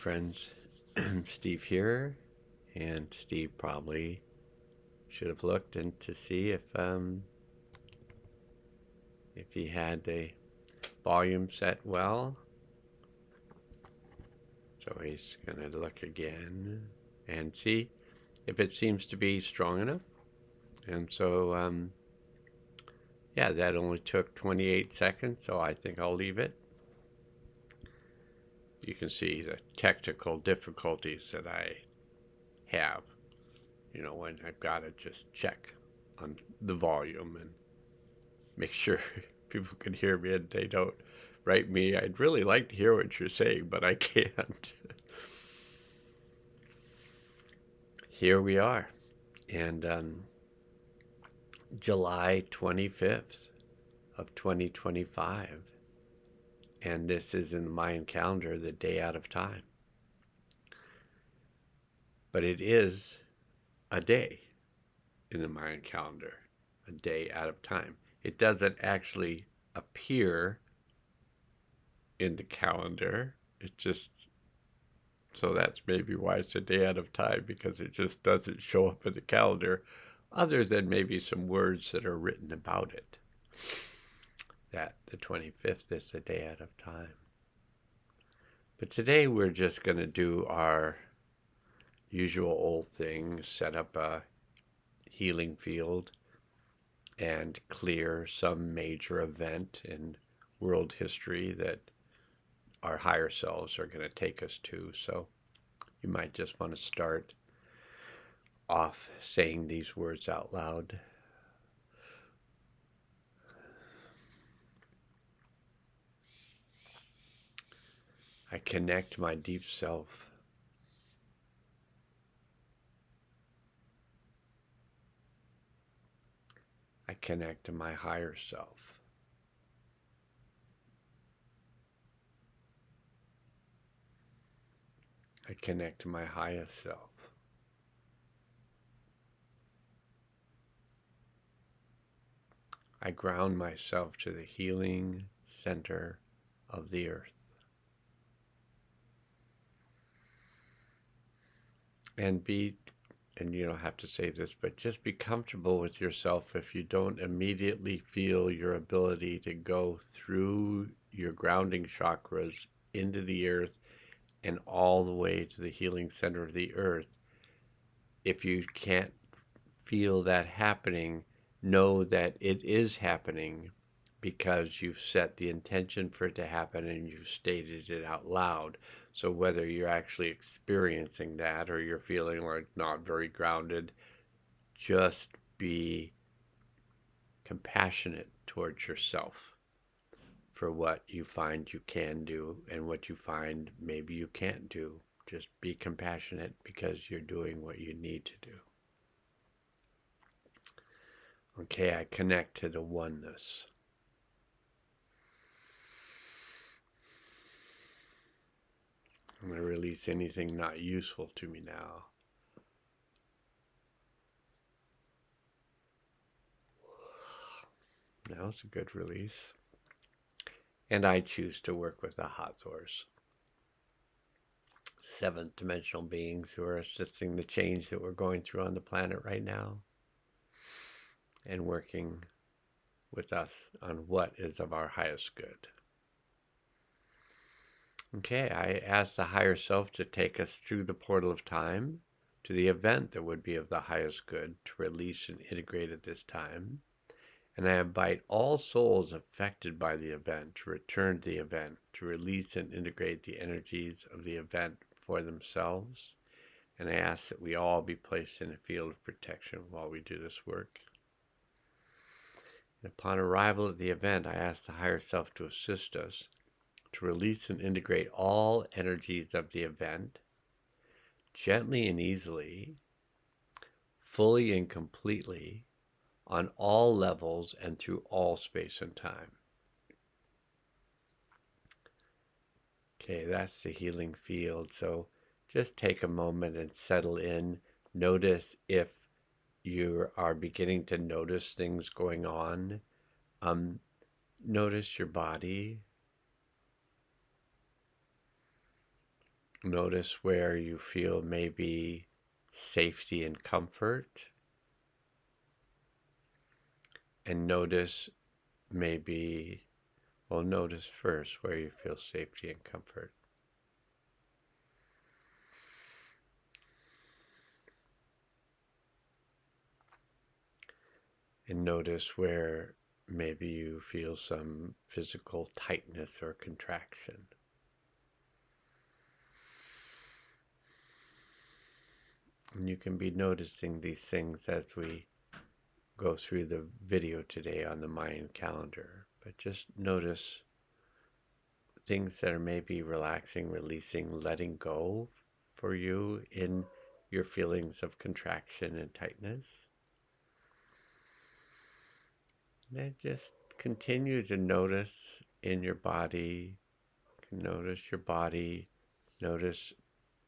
friends. Steve here, and Steve probably should have looked and to see if he had the volume set well. So he's gonna look again and see if it seems to be strong enough. And so yeah, that only took 28 seconds, so I think I'll leave it. You can see the technical difficulties that I have, when I've got to just check on the volume and make sure people can hear me and they don't write me, "I'd really like to hear what you're saying, but I can't." Here we are, and July 25th of 2025, and this is in the Mayan calendar the day out of time. But it is a day in the Mayan calendar, a day out of time. It doesn't actually appear in the calendar. It just, so that's maybe why it's a day out of time, because it just doesn't show up in the calendar, other than maybe some words that are written about it, that the 25th is the day out of time. But today we're just going to do our usual old thing, set up a healing field and clear some major event in world history that our higher selves are going to take us to. So you might just want to start off saying these words out loud. I connect my deep self. I connect to my higher self. I connect to my highest self. I ground myself to the healing center of the earth. And you don't have to say this, but just be comfortable with yourself if you don't immediately feel your ability to go through your grounding chakras into the earth and all the way to the healing center of the earth. If you can't feel that happening, know that it is happening because you've set the intention for it to happen and you've stated it out loud. So whether you're actually experiencing that or you're feeling like not very grounded, just be compassionate towards yourself for what you find you can do and what you find maybe you can't do. Just be compassionate because you're doing what you need to do. Okay, I connect to the oneness. I'm going to release anything not useful to me now. That was a good release. And I choose to work with the Hathors, seventh dimensional beings who are assisting the change that we're going through on the planet right now and working with us on what is of our highest good. Okay, I ask the higher self to take us through the portal of time to the event that would be of the highest good to release and integrate at this time. And I invite all souls affected by the event to return to the event, to release and integrate the energies of the event for themselves. And I ask that we all be placed in a field of protection while we do this work. And upon arrival at the event, I ask the higher self to assist us to release and integrate all energies of the event gently and easily, fully and completely, on all levels and through all space and time. Okay, that's the healing field. So just take a moment and settle in. Notice if you are beginning to notice things going on. Notice your body. Notice where you feel maybe safety and comfort. And notice maybe, well, notice first where you feel safety and comfort. And notice where maybe you feel some physical tightness or contraction. And you can be noticing these things as we go through the video today on the Mayan calendar. But just notice things that are maybe relaxing, releasing, letting go for you in your feelings of contraction and tightness. Then just continue to notice in your body, notice your body, notice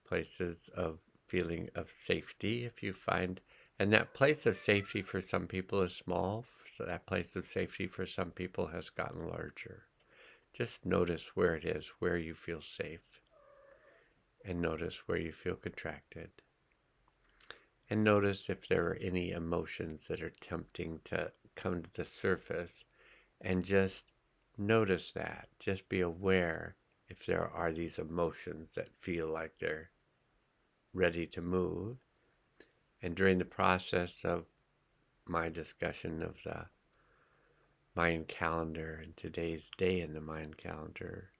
places of feeling of safety if you find, and that place of safety for some people is small, so that place of safety for some people has gotten larger. Just notice where it is, where you feel safe, and notice where you feel contracted. And notice if there are any emotions that are tempting to come to the surface, and just notice that. Just be aware if there are these emotions that feel like they're ready to move. And during the process of my discussion of the Mayan calendar and today's day in the Mayan calendar,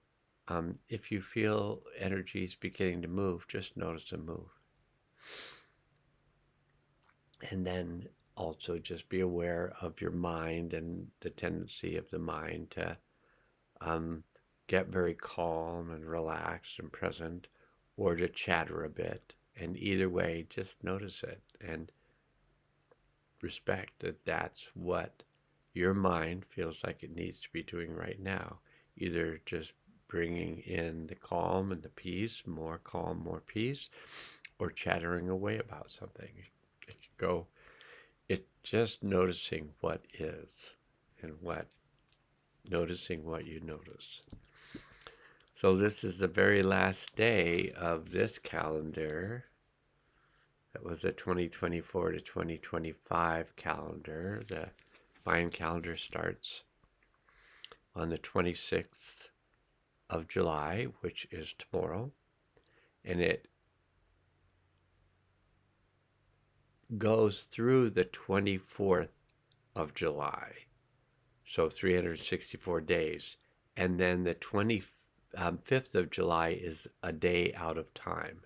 if you feel energies beginning to move, just notice them move. And then also just be aware of your mind and the tendency of the mind to get very calm and relaxed and present, or to chatter a bit. And either way, just notice it and respect that that's what your mind feels like it needs to be doing right now. Either just bringing in the calm and the peace, more calm, more peace, or chattering away about something. It could go, it's just noticing what is and noticing what you notice. So this is the very last day of this calendar. That was the 2024 to 2025 calendar. The Mayan calendar starts on the 26th of July, which is tomorrow, and it goes through the 24th of July, so 364 days. And then the 25th of July is a day out of time.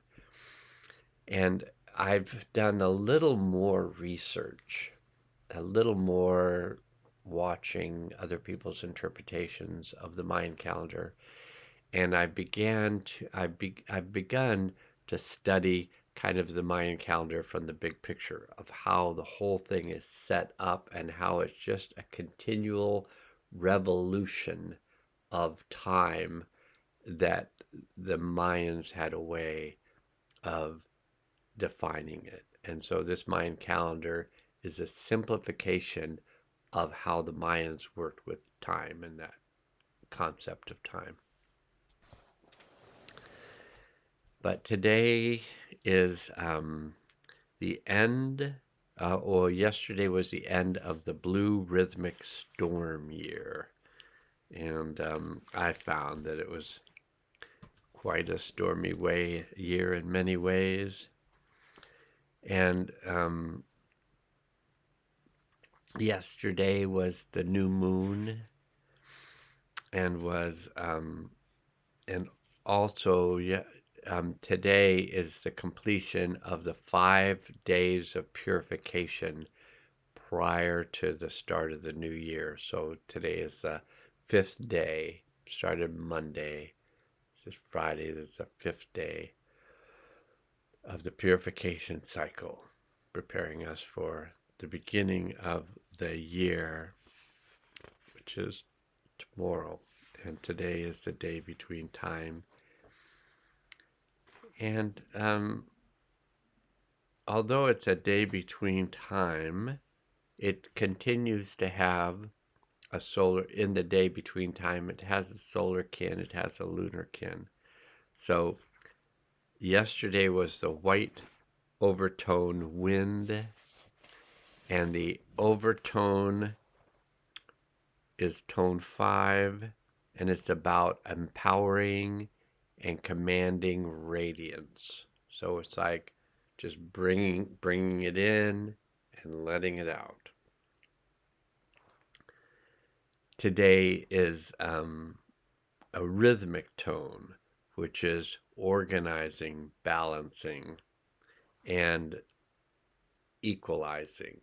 And I've done a little more research, a little more watching other people's interpretations of the Mayan calendar, and I've begun to study kind of the Mayan calendar from the big picture of how the whole thing is set up and how it's just a continual revolution of time that the Mayans had a way of defining it. And so this Mayan calendar is a simplification of how the Mayans worked with time and that concept of time. But today is the end, or yesterday was the end of the Blue Rhythmic Storm year. And I found that it was quite a stormy year in many ways. And yesterday was the new moon, and also today is the completion of the 5 days of purification prior to the start of the new year. So today is the 5th day. Started Monday. This is Friday. This is the 5th day of the purification cycle, preparing us for the beginning of the year, which is tomorrow. And today is the day between time. And although it's a day between time, it continues to have a solar, in the day between time, it has a solar kin, it has a lunar kin. So Yesterday was the white overtone wind, and the overtone is tone 5, and it's about empowering and commanding radiance. So it's like just bringing it in and letting it out. Today is a rhythmic tone, which is organizing, balancing, and equalizing,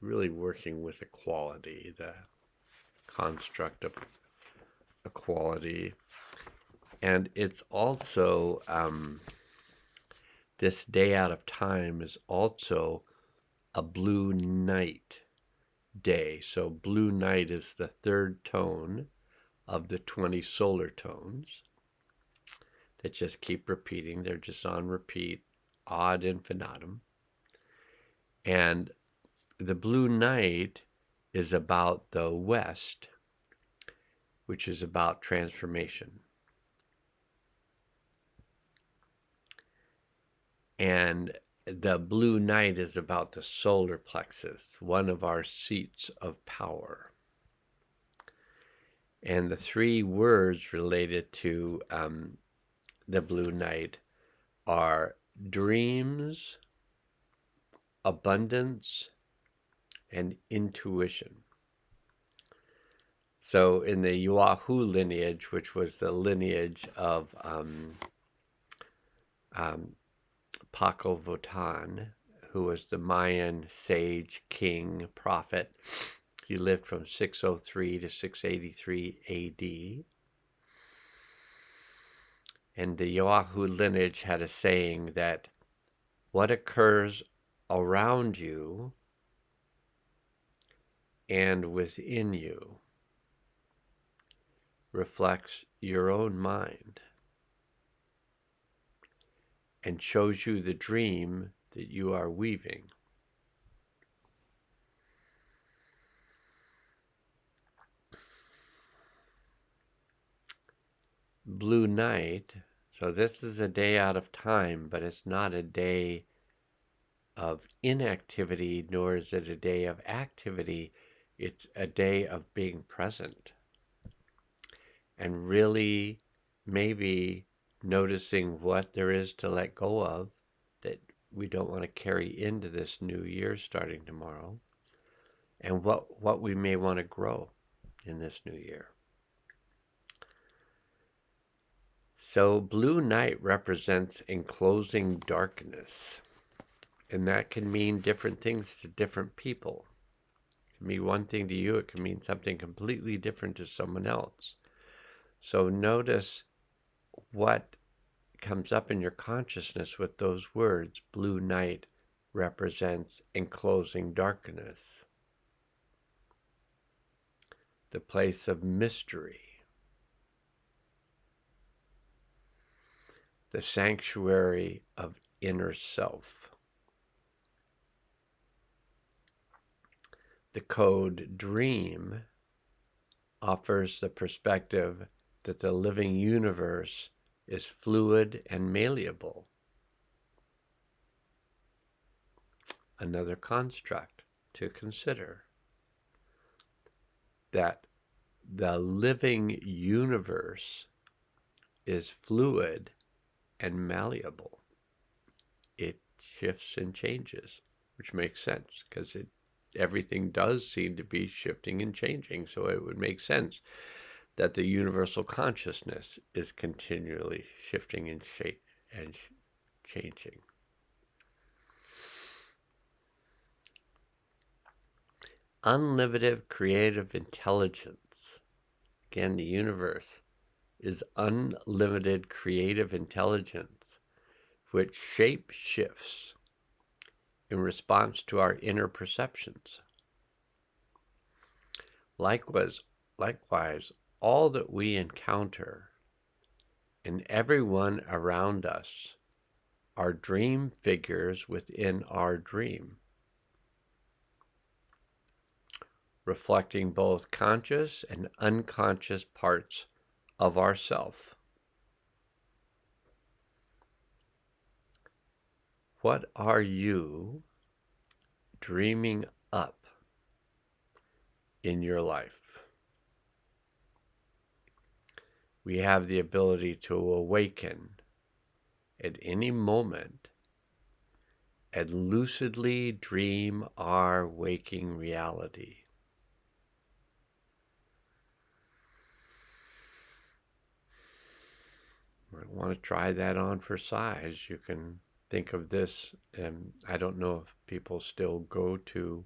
really working with equality, the construct of equality. And it's also, this day out of time is also a blue night day. So blue night is the third tone of the 20 solar tones that just keep repeating. They're just on repeat ad infinitum. And the blue night is about the west, which is about transformation. And the blue night is about the solar plexus, one of our seats of power. And the three words related to the blue night are dreams, abundance, and intuition. So in the Oahu lineage, which was the lineage of Paco Votan, who was the Mayan sage, king, prophet, he lived from 603 to 683 AD. And the Oahu lineage had a saying that what occurs around you and within you reflects your own mind and shows you the dream that you are weaving. Blue night, so this is a day out of time, but it's not a day of inactivity, nor is it a day of activity. It's a day of being present and really maybe noticing what there is to let go of that we don't want to carry into this new year starting tomorrow, and what we may want to grow in this new year. So blue night represents enclosing darkness, and that can mean different things to different people. It can mean one thing to you, it can mean something completely different to someone else. So notice what comes up in your consciousness with those words. Blue night represents enclosing darkness, the place of mystery, the sanctuary of inner self. The code dream offers the perspective that the living universe is fluid and malleable. Another construct to consider, that the living universe is fluid and malleable. It shifts and changes, which makes sense because everything does seem to be shifting and changing. So it would make sense that the universal consciousness is continually shifting and changing. Unlimited creative intelligence. Again, the universe is unlimited creative intelligence, which shape shifts in response to our inner perceptions. Likewise, all that we encounter and everyone around us are dream figures within our dream, reflecting both conscious and unconscious parts of ourself. What are you dreaming up in your life? We have the ability to awaken at any moment and lucidly dream our waking reality. You might want to try that on for size. You can think of this, and I don't know if people still go to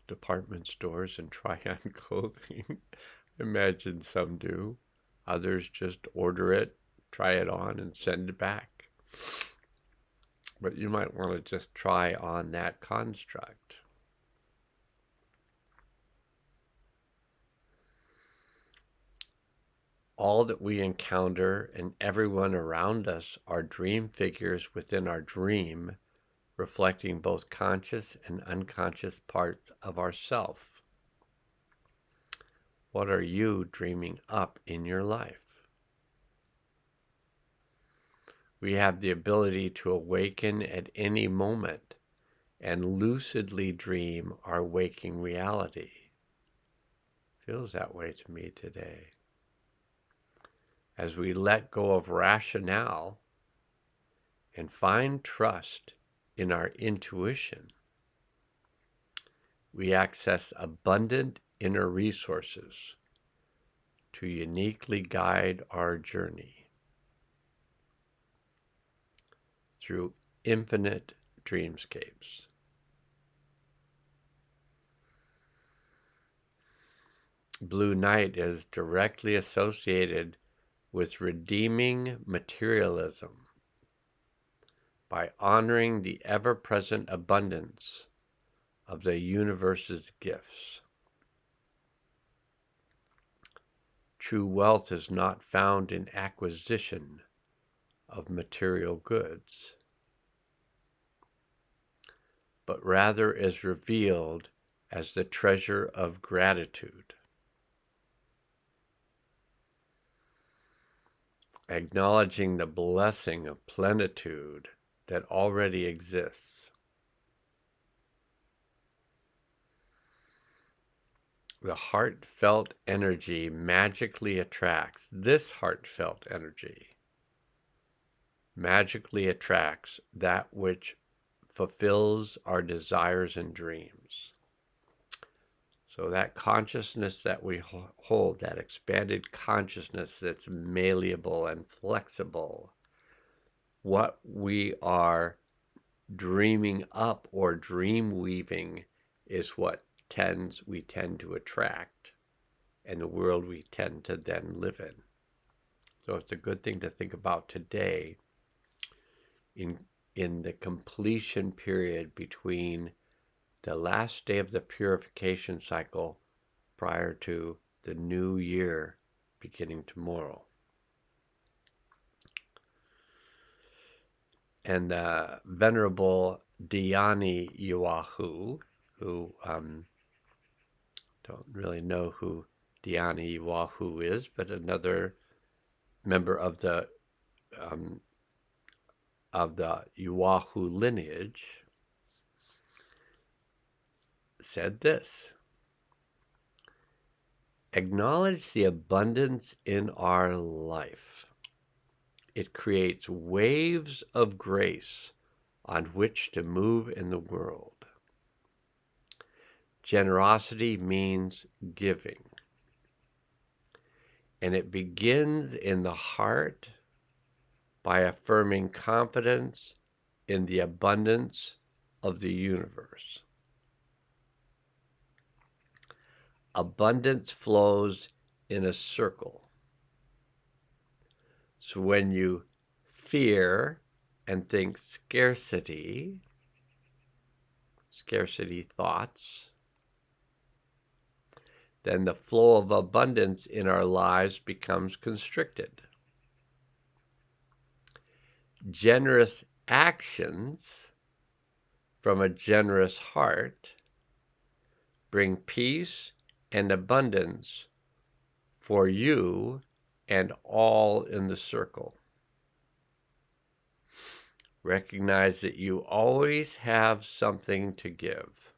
department stores and try on clothing. Imagine some do. Others just order it, try it on, and send it back. But you might want to just try on that construct. All that we encounter and everyone around us are dream figures within our dream, reflecting both conscious and unconscious parts of ourself. What are you dreaming up in your life? We have the ability to awaken at any moment and lucidly dream our waking reality. Feels that way to me today. As we let go of rationale and find trust in our intuition, we access abundant inner resources to uniquely guide our journey through infinite dreamscapes. Blue night is directly associated with redeeming materialism by honoring the ever-present abundance of the universe's gifts. True wealth is not found in acquisition of material goods, but rather is revealed as the treasure of gratitude. Acknowledging the blessing of plenitude that already exists. The heartfelt energy magically attracts, this heartfelt energy magically attracts that which fulfills our desires and dreams. So that consciousness that we hold, that expanded consciousness that's malleable and flexible, what we are dreaming up or dream weaving is what we tend to attract, and the world we tend to then live in. So it's a good thing to think about today in the completion period between the last day of the purification cycle prior to the new year beginning tomorrow. And the Venerable Dhyani Yuahu, who don't really know who Dhyani Yuahu is, but another member of the Yuahu lineage, said this: acknowledge the abundance in our life. It creates waves of grace on which to move in the world. Generosity means giving, and it begins in the heart by affirming confidence in the abundance of the universe. Abundance flows in a circle. So when you fear and think scarcity thoughts, then the flow of abundance in our lives becomes constricted. Generous actions from a generous heart bring peace and abundance for you and all in the circle. Recognize that you always have something to give,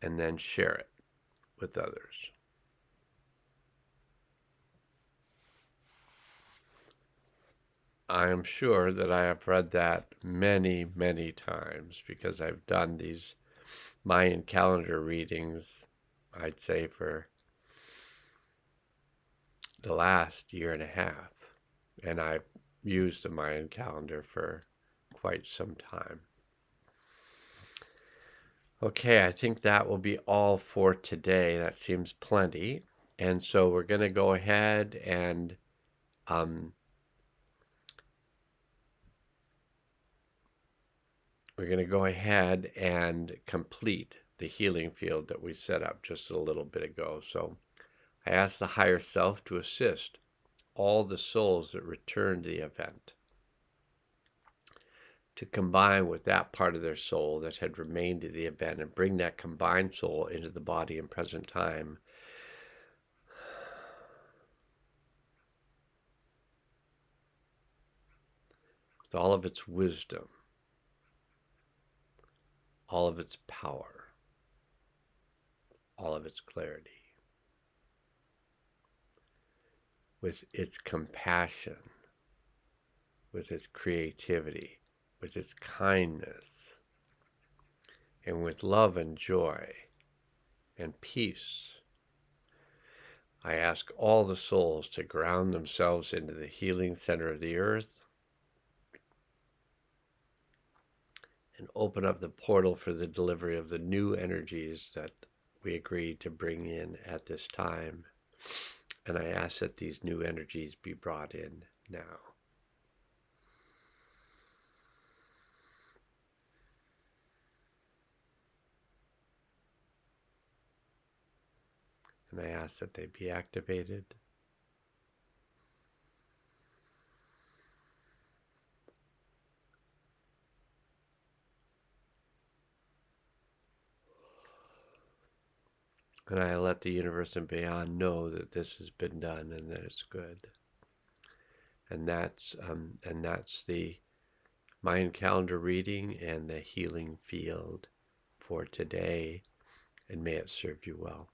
and then share it with others. I am sure that I have read that many, many times because I've done these Mayan calendar readings, I'd say, for the last year and a half. And I've used the Mayan calendar for quite some time. Okay, I think that will be all for today. That seems plenty. And so we're going to go ahead and complete the healing field that we set up just a little bit ago. So I ask the higher self to assist all the souls that return to the event to combine with that part of their soul that had remained at the event and bring that combined soul into the body in present time. With all of its wisdom, all of its power, all of its clarity, with its compassion, with its creativity, with its kindness, and with love and joy and peace. I ask all the souls to ground themselves into the healing center of the earth and open up the portal for the delivery of the new energies that we agreed to bring in at this time. And I ask that these new energies be brought in now. And I ask that they be activated. And I let the universe and beyond know that this has been done and that it's good. And that's the Mayan calendar reading and the healing field for today. And may it serve you well.